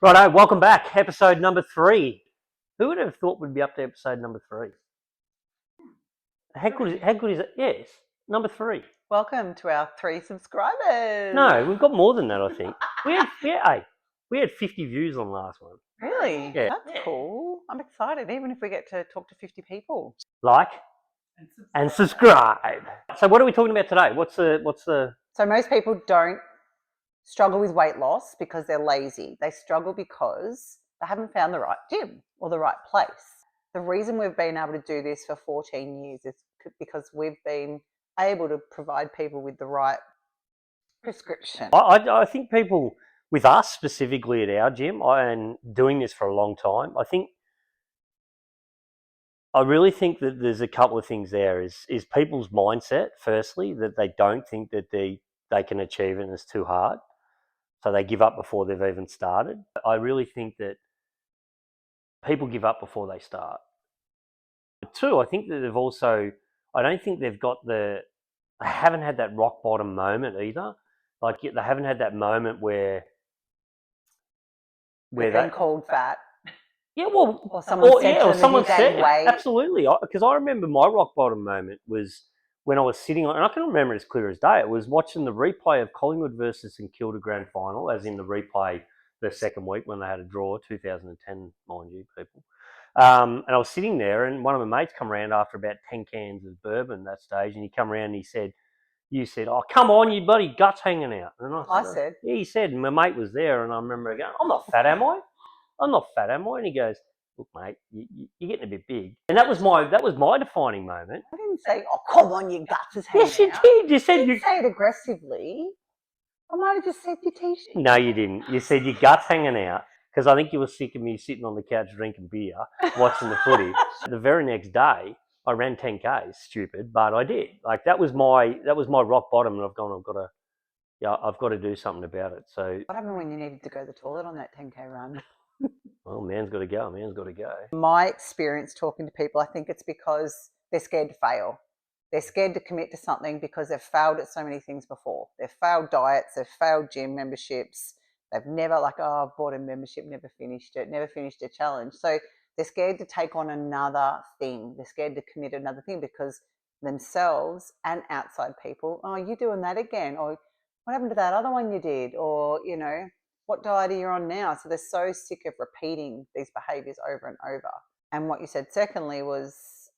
Righto, welcome back. Episode number 3. Who would have thought we'd be up to episode number 3? How good is it? Yes, number 3. Welcome to our 3 subscribers. No, we've got more than that, I think. We had 50 views on the last one. Really? Yeah. That's cool. I'm excited, even if we get to talk to 50 people. Like and subscribe. So what are we talking about today? What's the So most people don't struggle with weight loss because they're lazy. They struggle because they haven't found the right gym or the right place. The reason we've been able to do this for 14 years is because we've been able to provide people with the right prescription. I think people, with us specifically at our gym, and doing this for a long time, I really think that there's a couple of things there. Is people's mindset, firstly, that they don't think that they can achieve it and it's too hard. So they give up before they've even started. I really think that people give up before they start. But 2, I think that I don't think they haven't had that rock bottom moment either. Like, they haven't had that moment where They've been called fat. Yeah, well, or someone said weight. Absolutely. Because I remember my rock bottom moment was when I was sitting on, and I can remember it as clear as day. It was watching the replay of Collingwood versus St Kilda grand final, as in the replay the second week when they had a draw, 2010, mind you, people. And I was sitting there, and one of my mates come around after about 10 cans of bourbon that stage, and he come around and he said, "You said, oh, come on, you bloody guts hanging out." And I said, yeah, he said, and my mate was there, and I remember going, "I'm not fat, am I? I'm not fat, am I?" And he goes, "Look, mate, you're getting a bit big." And that was my defining moment. I didn't say, "Oh, come on, your guts is hanging out." Yes, you did. You said you say it aggressively. I might have just said your t-shirt. No, you didn't. You said your guts hanging out because I think you were sick of me sitting on the couch drinking beer, watching the footy. The very next day, I ran 10Ks. Stupid, but I did. Like that was my rock bottom, and I've got to do something about it. So what happened when you needed to go to the toilet on that 10K run? Well, man's got to go. My experience talking to people, I think it's because they're scared to fail. They're scared to commit to something because they've failed at so many things before. They've failed diets, they've failed gym memberships. They've never I've bought a membership, never finished a challenge. So they're scared to take on another thing. They're scared to commit another thing because themselves and outside people, "Oh, you're doing that again," or "What happened to that other one you did?" Or, "What diet are you on now?" So they're so sick of repeating these behaviours over and over. And what you said secondly was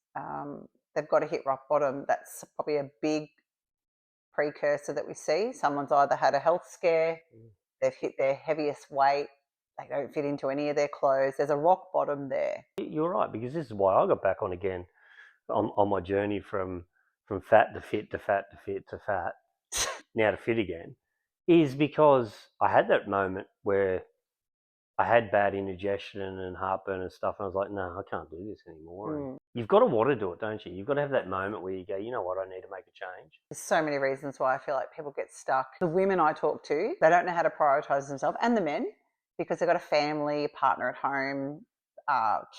they've got to hit rock bottom. That's probably a big precursor that we see. Someone's either had a health scare, they've hit their heaviest weight, they don't fit into any of their clothes. There's a rock bottom there. You're right, because this is why I got back on again on my journey from fat to fit to fat to fit to fat, now to fit again, is because I had that moment where I had bad indigestion and heartburn and stuff, and I was like, no, I can't do this anymore. You've got to want to do it, don't you? You've got to have that moment where you go, you know what, I need to make a change. There's so many reasons why I feel like people get stuck. The women I talk to, they don't know how to prioritise themselves, and the men, because they've got a family, a partner at home,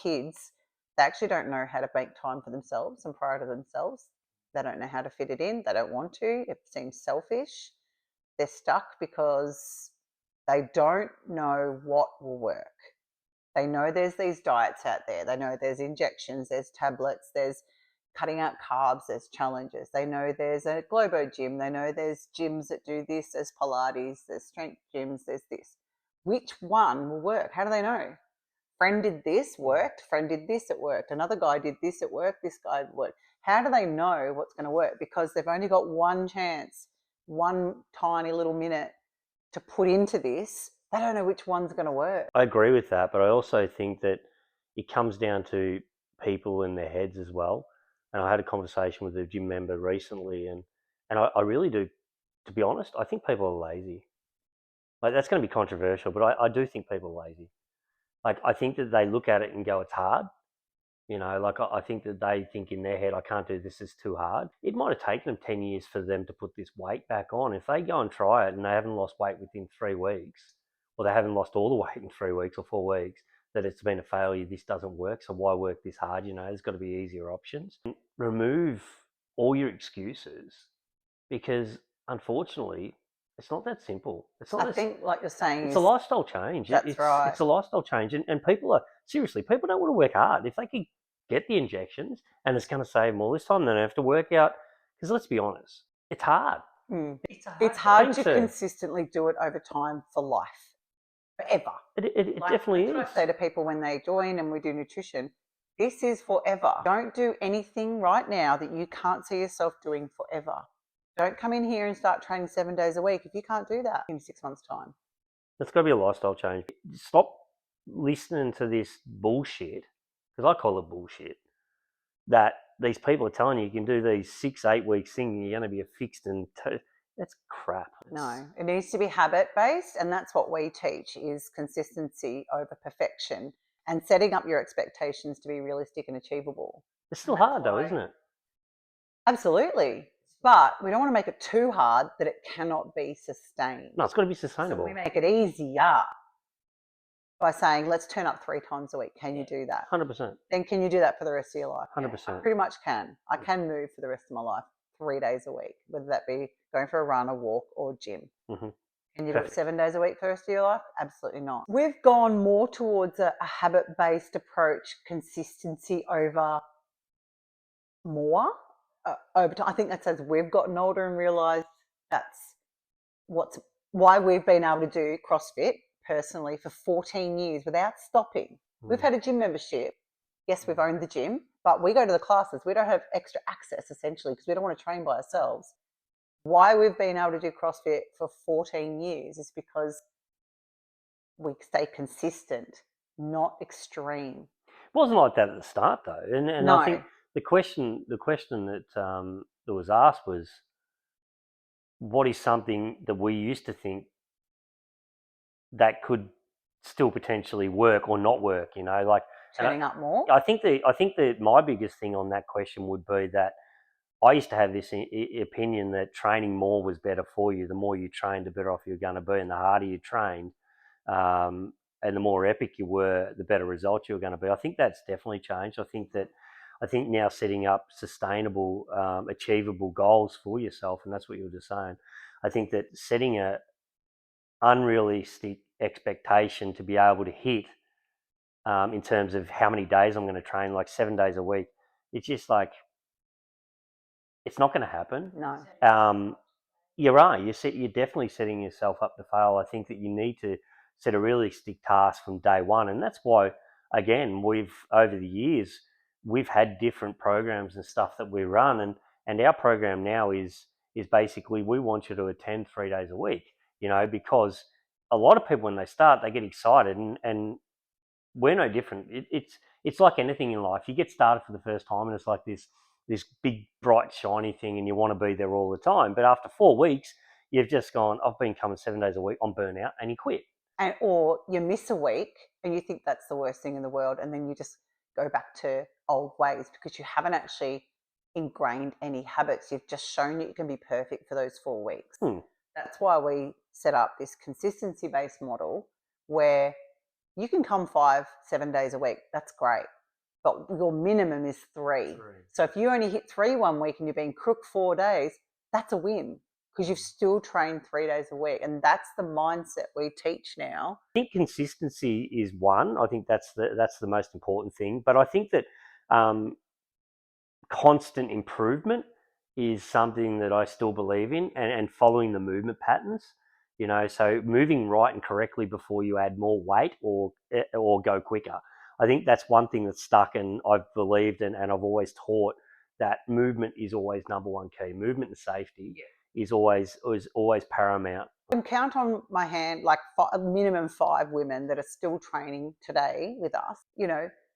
kids. They actually don't know how to make time for themselves and prior to themselves. They don't know how to fit it in. They don't want to. It seems selfish. They're stuck because they don't know what will work. They know there's these diets out there. They know there's injections, there's tablets, there's cutting out carbs, there's challenges. They know there's a Globo gym. They know there's gyms that do this, there's Pilates, there's strength gyms, there's this. Which one will work? How do they know? Friend did this, worked. Friend did this, it worked. Another guy did this, it worked. This guy worked. How do they know what's going to work? Because they've only got one chance, one tiny little minute to put into this. They don't know which one's going to work. I agree with that, but I also think that it comes down to people in their heads as well. And I had a conversation with a gym member recently, and I really do, to be honest, I think people are lazy. Like, that's going to be controversial, but I do think people are lazy. Like, I think that they look at it and go, it's hard. I think that they think in their head, I can't do this, it's too hard. It might have taken them 10 years for them to put this weight back on. If they go and try it and they haven't lost weight within 3 weeks, or they haven't lost all the weight in 3 weeks or 4 weeks, that it's been a failure, this doesn't work, so why work this hard? There's got to be easier options. Remove all your excuses, because unfortunately, It's not that simple. It's I not as think, like you're saying, It's a is lifestyle change. that's right. It's a lifestyle change, and people are seriously people don't want to work hard if they could get the injections and it's going to save them all this time. They don't have to work out because let's be honest, it's hard. Mm. It's a It's hard hard game to to. consistently do it over time for life, forever. It Like, definitely that's what is. I say to people when they join and we do nutrition. This is forever. Don't do anything right now that you can't see yourself doing forever. Don't come in here and start training 7 days a week if you can't do that in 6 months' time. It's got to be a lifestyle change. Stop listening to this bullshit because I call it bullshit that these people are telling you you can do these 6 8 weeks thing. You're going to be a fixed and that's crap. No, it needs to be habit based, and that's what we teach is consistency over perfection and setting up your expectations to be realistic and achievable. It's And still that's hard though, why, isn't it? absolutely. But we don't want to make it too hard that it cannot be sustained. No, it's got to be So sustainable. we make it easier by saying, let's turn up 3 times a week. Can you do that? 100%. Then can you do that for the rest of your life? 100%. I pretty much can. I can move for the rest of my life 3 days a week, whether that be going for a run, a walk, or gym. Mm-hmm. Can you do it 7 days a week for the rest of your life? Absolutely not. We've gone more towards a habit-based approach, consistency over more over time. I think that's as we've gotten older and realised that's what's why we've been able to do CrossFit personally for 14 years without stopping. We've had a gym membership. Yes, we've owned the gym, but we go to the classes. We don't have extra access essentially because we don't want to train by ourselves. Why we've been able to do CrossFit for 14 years is because we stay consistent, not extreme. It wasn't like that at the start though, and I think No, the question that was asked was, what is something that we used to think that could still potentially work or not work? Like, and turning up more. I think that my biggest thing on that question would be that I used to have this opinion that training more was better for you. The more you trained, the better off you're going to be, and the harder you trained, and the more epic you were, the better results you were going to be. I think that's definitely changed. I think now setting up sustainable, achievable goals for yourself, and that's what you were just saying. I think that setting a unrealistic expectation to be able to hit in terms of how many days I'm going to train, like 7 days a week, it's just like it's not going to happen. No. You're right. You're definitely setting yourself up to fail. I think that you need to set a realistic task from day one, and that's why, again, we've over the years we've had different programs and stuff that we run, and our program now is basically we want you to attend 3 days a week. Because a lot of people when they start they get excited, and we're no different. It's like anything in life. You get started for the first time, and it's like this big bright shiny thing, and you want to be there all the time. But after 4 weeks, you've just gone. I've been coming 7 days a week. I'm burnt out, and you quit. Or you miss a week and you think that's the worst thing in the world, and then you just go back to old ways because you haven't actually ingrained any habits. You've just shown that you can be perfect for those 4 weeks. That's why we set up this consistency based model where you can come 5 7 days a week. That's great. But your minimum is three. So if you only hit 3 1 week and you're being crook 4 days, that's a win because you've still trained 3 days a week. And that's the mindset we teach now. I think consistency is one. I think that's the most important thing. But I think that constant improvement is something that I still believe in, and following the movement patterns. So moving right and correctly before you add more weight or go quicker. I think that's one thing that's stuck, and I've believed and I've always taught that movement is always number one key. Movement and safety is always paramount. I can count on my hand like a minimum 5 women that are still training today with us.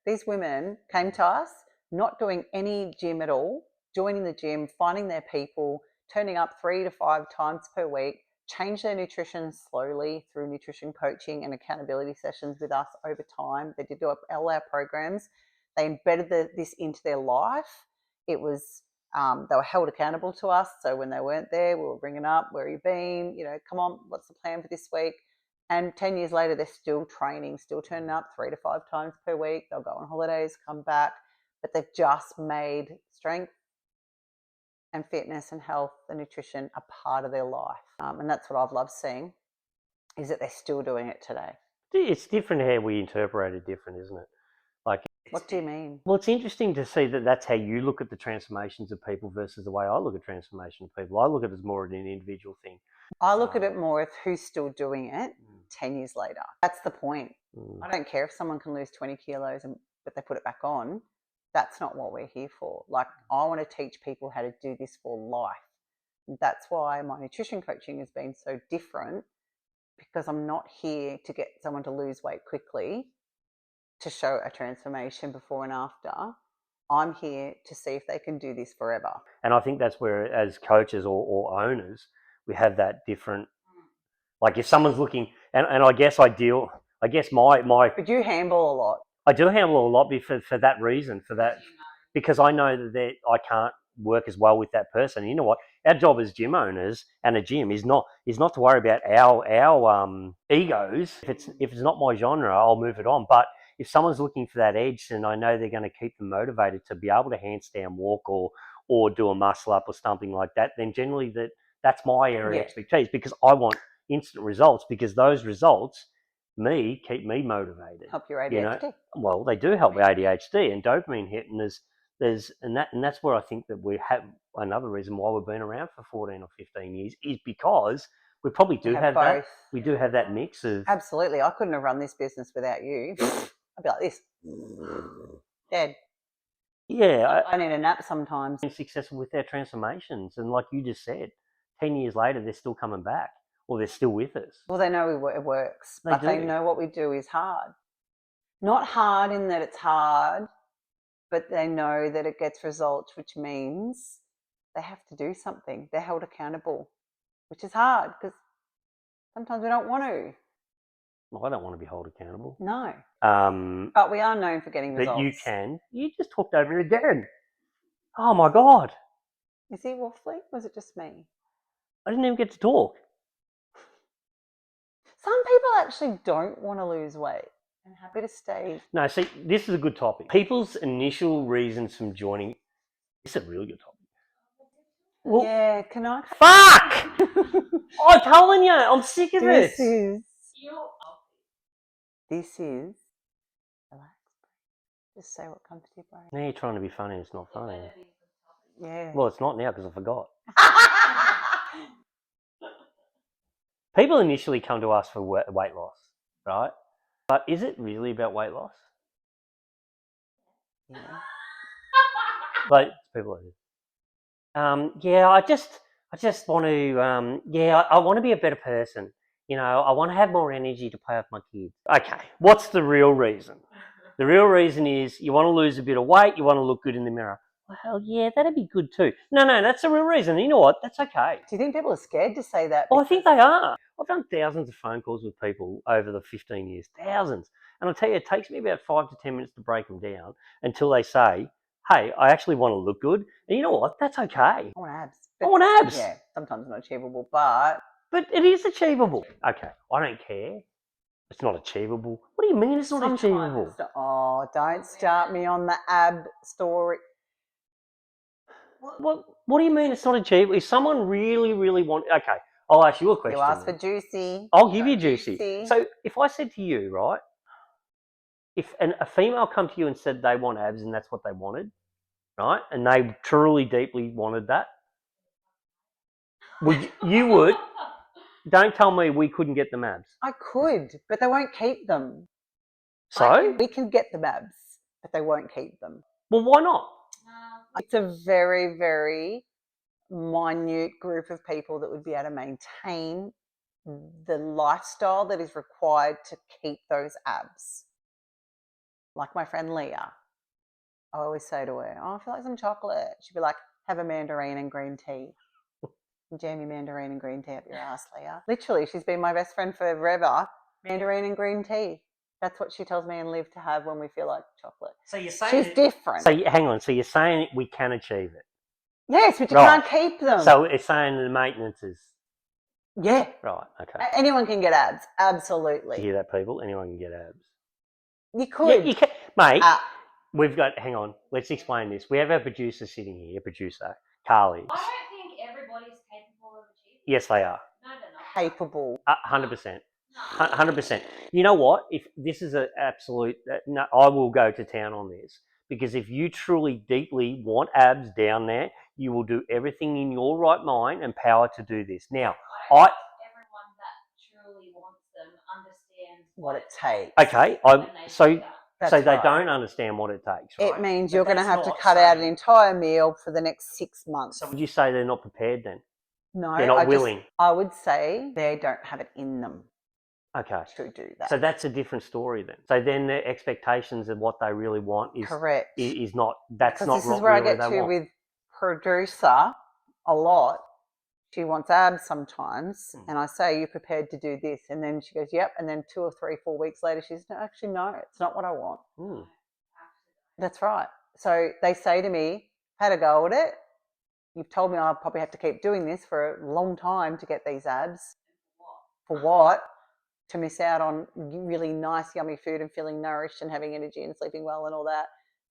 These women came to us not doing any gym at all, joining the gym, finding their people, turning up 3 to 5 times per week, change their nutrition slowly through nutrition coaching and accountability sessions with us over time. They did all our programs. They embedded this into their life. It was they were held accountable to us. So when they weren't there, we were bringing up, where have you been? Come on, what's the plan for this week? And 10 years later, they're still training, still turning up 3 to 5 times per week. They'll go on holidays, come back, but they've just made strength and fitness and health and nutrition are part of their life. And that's what I've loved seeing, is that they're still doing it today. It's different how we interpret it, different, isn't it? Like, What do you mean? well, it's interesting to see that that's how you look at the transformations of people versus the way I look at transformation of people. I look at it as more of an individual thing. I look at it more as who's still doing it 10 years later. That's the point. I don't care if someone can lose 20 kilos but they put it back on. That's not what we're here for. Like, I want to teach people how to do this for life. That's why my nutrition coaching has been so different, because I'm not here to get someone to lose weight quickly to show a transformation before and after. I'm here to see if they can do this forever. And I think that's where, as coaches or owners, we have that different. Like, if someone's looking, and I guess my But you handle a lot. I do handle a lot for that reason, because I know that I can't work as well with that person. And you know what? Our job as gym owners and a gym is not to worry about our egos. If it's not my genre, I'll move it on. But if someone's looking for that edge, and I know they're going to keep them motivated to be able to handstand walk or do a muscle up or something like that, then generally that's my area of expertise, because I want instant results, because those results keep me motivated. Help your ADHD. You know? Well, they do help with ADHD and dopamine hit, and that's where I think that we have another reason why we've been around for 14 or 15 years, is because we probably do have that. We do have that mix of. Absolutely. I couldn't have run this business without you. I'd be like this. Dead. Yeah. I need a nap sometimes. Been successful with their transformations, and like you just said, 10 years later, they're still coming back, or they're still with us. Well, they know it works, but they know what we do is hard. Not hard in that it's hard, but they know that it gets results, which means they have to do something. They're held accountable, which is hard, because sometimes we don't want to. Well, I don't want to be held accountable. No. But we are known for getting results. But you can. You just talked over me again. Oh my God. Is he waffling? Or was it just me? I didn't even get to talk. Some people actually don't want to lose weight and happy to stay. No, see, this is a good topic. People's initial reasons from joining. This is a really good topic. Well, yeah, can I? Fuck! I'm telling you, I'm sick of this. This is. Relax. Just say what comes to your brain. Now you're trying to be funny, it's not funny. Yeah. Well, it's not now because I forgot. People initially come to us for weight loss, right? But is it really about weight loss? Yeah. Like, people like this. Yeah, I just want to. I want to be a better person. You know, I want to have more energy to play with my kids. Okay, what's the real reason? The real reason is you want to lose a bit of weight. You want to look good in the mirror. Well, yeah, that'd be good too. No, that's the real reason. You know what? That's okay. Do you think people are scared to say that? Well, I think they are. I've done thousands of phone calls with people over the 15 years, thousands. And I'll tell you, it takes me about 5 to 10 minutes to break them down until they say, hey, I actually want to look good. And you know what? That's okay. I want abs. I want abs. Yeah, sometimes not achievable, but it is achievable. Okay, I don't care. It's not achievable. What do you mean it's not achievable? Oh, don't start me on the ab story. What do you mean it's not achievable? If someone really, really wants... Okay, I'll ask you a question. You asked for juicy. I'll give you juicy. So if I said to you, right, if a female come to you and said they want abs and that's what they wanted, right, and they truly, deeply wanted that, you would... Don't tell me we couldn't get them abs. I could, but they won't keep them. So? We can get them abs, but they won't keep them. Well, why not? It's a very, very minute group of people that would be able to maintain the lifestyle that is required to keep those abs. Like my friend Leah. I always say to her, oh, I feel like some chocolate. She'd be like, have a mandarin and green tea. Jam your mandarin and green tea up your ass, Leah. Literally, she's been my best friend forever. Mandarin and green tea. That's what she tells me and Liv to have when we feel like chocolate. So you're saying... She's different. So hang on. So you're saying we can achieve it? Yes, but you can't keep them. So it's saying the maintenance is... Yeah. Right, okay. Anyone can get abs. Absolutely. You hear that, people? Anyone can get abs. You could. Yeah, you can. Mate, we've got... Hang on. Let's explain this. We have our producer sitting here, producer. Carly. I don't think everybody's capable of achieving. Yes, they are. No, they're not. Capable. 100%. No. 100%. You know what? If this is an absolute, no, I will go to town on this, because if you truly deeply want abs down there, you will do everything in your right mind and power to do this. Now, I don't think everyone that truly wants them understands What it takes. okay, so they right. don't understand what it takes, right? It means But you're going to that's have to not cut out an saying- entire meal for the next 6 months. So would you say they're not prepared then? No, They're not willing. I would say they don't have it in them Okay. to do that. So that's a different story then. So then their expectations of what they really want is correct. Is not, that's Because not this what is where really I get they to want. with producer a lot. She wants abs sometimes, and I say, "You prepared to do this?" And then she goes, "Yep." And then 2 or 3, 4 weeks later, she's no, actually no, it's not what I want. Mm. That's right. So they say to me, "Had a go at it. You've told me I'll probably have to keep doing this for a long time to get these abs. For what? To miss out on really nice, yummy food and feeling nourished and having energy and sleeping well and all that.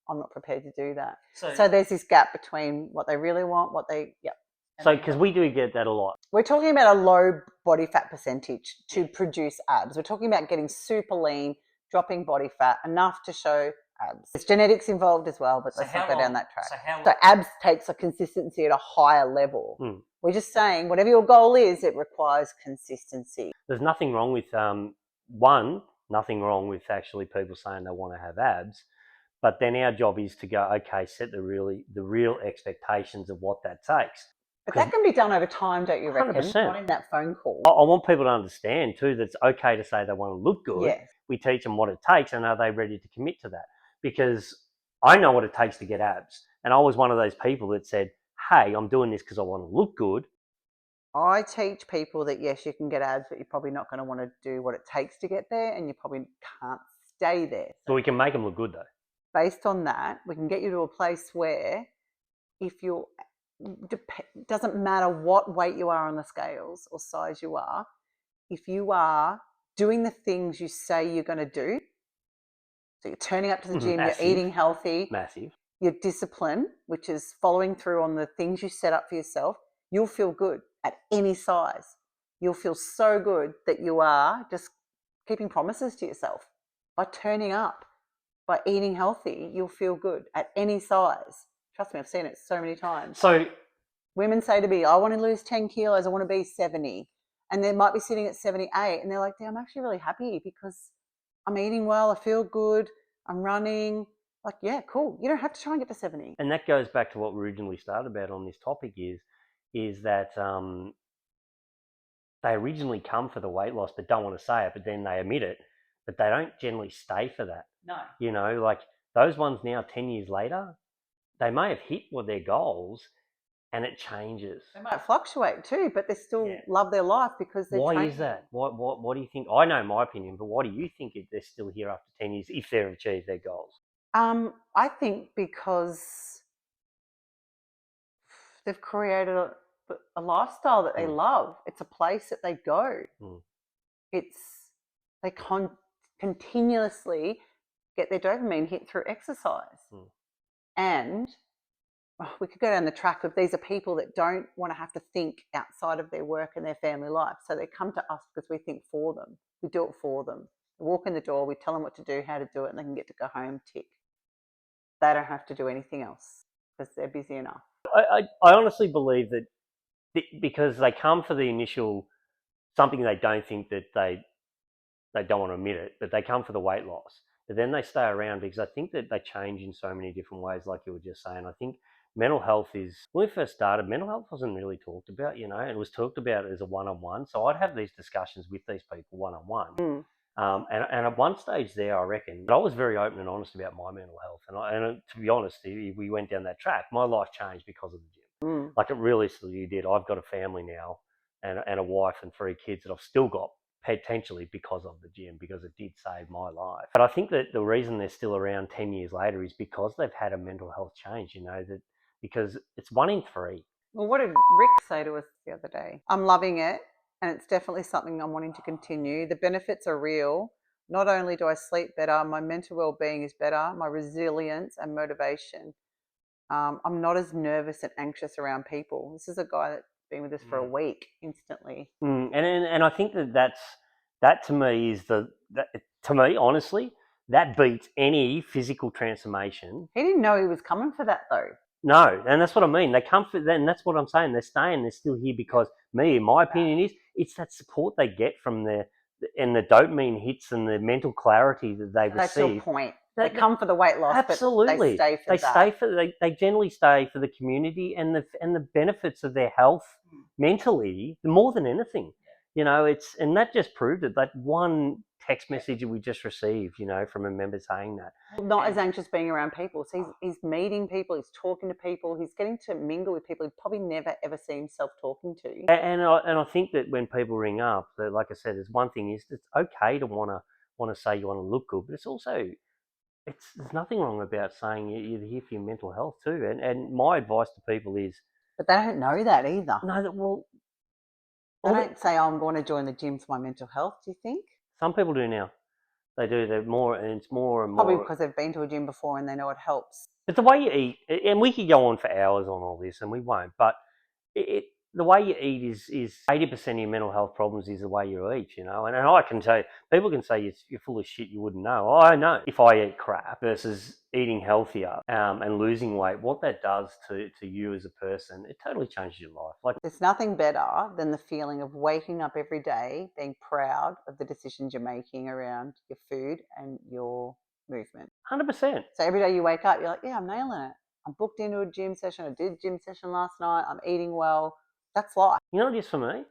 I'm not prepared to do that." So there's this gap between what they really want, what they, yep. So, because we do get that a lot. We're talking about a low body fat percentage to produce abs. We're talking about getting super lean, dropping body fat, enough to show abs. There's genetics involved as well, but let's not go down that track. So abs takes a consistency at a higher level. We're just saying, whatever your goal is, it requires consistency. There's nothing wrong with, nothing wrong with actually people saying they want to have abs. But then our job is to go, okay, set the real expectations of what that takes. But that can be done over time, don't you reckon? 100%. Not in that phone call. I want people to understand too that it's okay to say they want to look good. Yes. We teach them what it takes, and are they ready to commit to that? Because I know what it takes to get abs. And I was one of those people that said, hey, I'm doing this because I want to look good. I teach people that, yes, you can get abs, but you're probably not going to want to do what it takes to get there, and you probably can't stay there. But we can make them look good though. Based on that, we can get you to a place where if you're, doesn't matter what weight you are on the scales or size you are, if you are doing the things you say you're going to do, so you're turning up to the gym, Massive. you're eating healthy, Massive. your discipline, which is following through on the things you set up for yourself, you'll feel good at any size. You'll feel so good that you are just keeping promises to yourself. By turning up, by eating healthy, you'll feel good at any size. Trust me, I've seen it so many times. So women say to me, I want to lose 10 kilos, I want to be 70. And they might be sitting at 78 and they're like, I'm actually really happy because I'm eating well, I feel good, I'm running. Like, yeah, cool. You don't have to try and get to 70. And that goes back to what we originally started about on this topic is that they originally come for the weight loss but don't want to say it, but then they admit it, but they don't generally stay for that. No. You know, like those ones now 10 years later, they may have hit what their goals and it changes. They might fluctuate too, but they still love their life because they're Why training. is that? What do you think? I know my opinion, but why do you think they're still here after 10 years if they've achieved their goals? I think because they've created a lifestyle that they love. It's a place that they go. It's they continuously get their dopamine hit through exercise. And we could go down the track of these are people that don't want to have to think outside of their work and their family life. So they come to us because we think for them. We do it for them. They walk in the door, we tell them what to do, how to do it, and they can get to go home, tick. They don't have to do anything else because they're busy enough. I honestly believe that because they come for the initial something they don't think that they don't want to admit it, but they come for the weight loss. But then they stay around because I think that they change in so many different ways, like you were just saying. I think mental health is, when we first started, mental health wasn't really talked about, you know, and it was talked about as a one-on-one. So I'd have these discussions with these people one-on-one. And at one stage there, I reckon, I was very open and honest about my mental health. And to be honest, we went down that track. My life changed because of the gym. Like it realistically did. I've got a family now and a wife and 3 kids that I've still got potentially because of the gym, because it did save my life. But I think that the reason they're still around 10 years later is because they've had a mental health change, you know, that because it's 1 in 3. Well, what did Rick say to us the other day? I'm loving it, and it's definitely something I'm wanting to continue. The benefits are real. Not only do I sleep better, my mental well-being is better, my resilience and motivation I'm not as nervous and anxious around people. This is a guy that's been with us for a week instantly. And I think that to me is to me honestly that beats any physical transformation. He didn't know he was coming for that though. No, and that's what I mean. They come for then. That's what I'm saying. They're staying. They're still here because me, in my opinion, is it's that support they get from and the dopamine hits and the mental clarity that they That's your receive. point. They come for the weight loss, Absolutely. but they stay for that. They generally stay for the community and the benefits of their health mentally more than anything. You know, and that just proved it. That one text message that we just received, you know, from a member saying that. Not as anxious being around people. So he's meeting people, he's talking to people, he's getting to mingle with people he'd probably never ever see himself talking to. And I think that when people ring up, that, like I said, there's one thing is it's okay to want to say you want to look good, but it's also there's nothing wrong about saying you're here for your mental health too. And my advice to people is, but they don't know that either. No, they don't say, "Oh, I'm going to join the gym for my mental health." Do you think? Some people do now. They do. They're more, and it's more and more. Probably because they've been to a gym before and they know it helps. But the way you eat, and we could go on for hours on all this, and we won't. But the way you eat is 80% of your mental health problems is the way you eat, you know. And I can tell you, people can say you're full of shit you wouldn't know. I know if I eat crap versus eating healthier and losing weight, what that does to you as a person, it totally changes your life. Like there's nothing better than the feeling of waking up every day, being proud of the decisions you're making around your food and your movement. 100%. So every day you wake up, you're like, yeah, I'm nailing it. I'm booked into a gym session. I did a gym session last night. I'm eating well. That's life. You know what it is for me?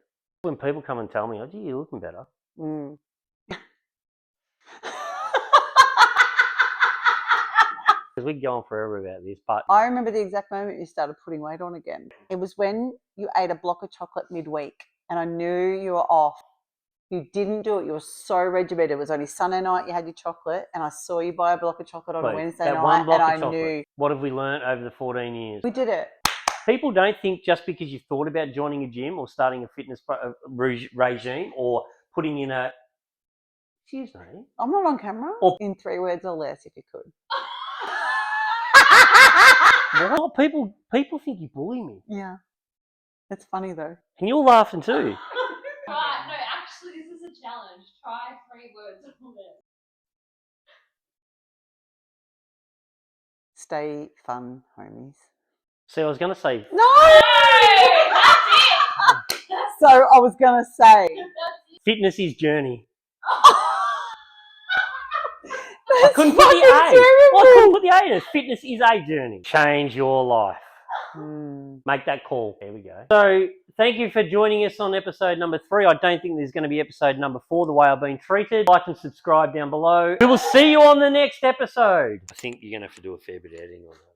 When people come and tell me, oh, gee, you're looking better. Because we could go on forever about this, but I remember the exact moment you started putting weight on again. It was when you ate a block of chocolate midweek and I knew you were off. You didn't do it. You were so regimented. It was only Sunday night you had your chocolate and I saw you buy a block of chocolate on a Wednesday night and I knew. What have we learned over the 14 years? We did it. People don't think just because you've thought about joining a gym or starting a fitness regime or putting in a... Excuse me? I'm not on camera. In 3 words or less, if you could. What? People think you bully me. Yeah. It's funny though. And you're laughing too. Right, no, actually this is a challenge. Try 3 words or less. Stay fun, homies. See, I was going to say... No! That's it! So I was going to say... Fitness is journey. I couldn't put the A. I couldn't put the A in it. Fitness is a journey. Change your life. Make that call. There we go. So thank you for joining us on episode number 3. I don't think there's going to be episode number 4, the way I've been treated. Like and subscribe down below. We will see you on the next episode. I think you're going to have to do a fair bit of editing on that one.